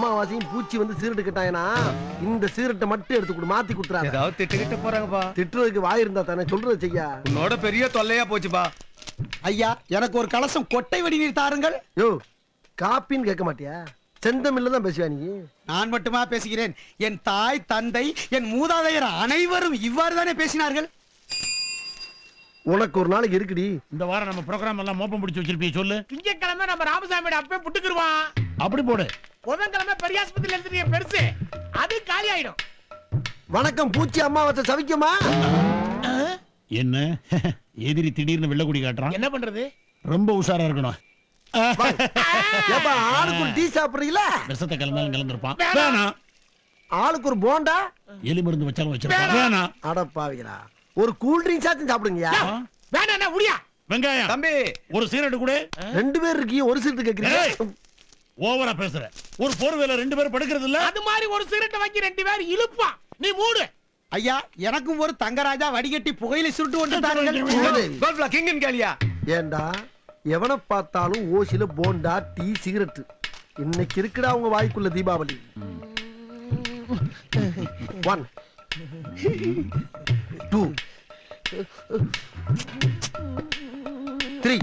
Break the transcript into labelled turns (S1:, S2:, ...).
S1: அம்மாவாசையும் பூச்சி வந்து சீரட்டு கேட்டாங்கன்னா இந்த சீரட்டை மட்டும் எடுத்து கொடு, மாத்தி குடுத்துறாங்க.
S2: ஏதாவது திட்டுக்கிட்டு போறாங்கப்பா.
S1: திட்டுறதுக்கு வாய் இருந்தா தானே சொல்றது செய்யா.
S2: உன்னோட பெரிய தொல்லையா போச்சுப்பா.
S3: ஐயா, எனக்கு ஒரு கலசம் கொட்டை வடிநீர் தாருங்கள்.
S1: யோ, காப்பின்னு கேட்க மாட்டியா? செந்தமில்ல தான் பேசுவா நீ.
S3: நான் மட்டுமா பேசுகிறேன்? என் தாய், தந்தை, என் மூதாதையர் அனைவரும் இவ்வாறு தானே பேசினார்கள்.
S1: உனக்கு ஒரு நாளைக்கு இருக்குடி.
S4: இந்த வாரம் நம்ம ப்ரோகிராம் எல்லாம் மோப்பம் பிடிச்சு வச்சிருப்பீங்க சொல்லு.
S5: திங்கக்கிழமை நம்ம ராமசாமியோட அப்பே புட்டுக்குருவான்.
S4: அப்படி போடு.
S5: புதன்கிழமை பெரியாஸ்பத்திரியில எடுத்துட்டு பெருசு அது காலி ஆயிடும்.
S1: வணக்கம் பூச்சி அம்மாவாசை சவிக்குமா?
S4: என்ன எதிரி திடீர்னு வெள்ளக்குடி காட்டுறான்?
S5: என்ன பண்றது?
S4: ரொம்ப உஷாரா இருக்கணும்.
S1: ஏப்பா, ஆளுக்கு ஒரு டீ சாப்பிடுறீங்களா?
S4: விஷத்தை கலந்தாலும் கலந்துருப்பான்.
S5: வேணாம்.
S1: ஆளுக்கு ஒரு போண்டா,
S4: எலி மருந்து வச்சாலும் வச்சிருப்பான். வேணாம்.
S1: அடப்பாவிங்களா, ஒரு கூல் ட்ரிங்க்ஸ் ஆச்சும் சாப்பிடுங்கயா.
S5: வேணா உடியா.
S4: வெங்காயம்
S2: தம்பி,
S4: ஒரு சீரட்டு கூட.
S1: 2 பேர் இருக்கீங்க, ஒரு சீட்டு கேக்குறீங்க.
S4: ஓவரா பேசுற. ஒரு போர்வேல 2 பேர் படுக்கிறது இல்ல.
S5: அது மாதிரி ஒரு சிகரெட்டை வாங்கி 2 பேர் இழுப்பான். நீ மூடு.
S3: ஐயா, எனக்கும் ஒரு தங்கராஜா வடிகட்டி புகையிலை சுருட்டு கொண்டு தாருங்கள்.
S2: கோல்ஃப்ல கிங்கன் கேளியா?
S1: ஏண்டா, எவனை பார்த்தாலும் ஓசில போண்டா, டீ, சிகரெட். இன்னைக்கு இருக்குடா உங்க வாய்க்குள்ள தீபாவளி. 1 2 3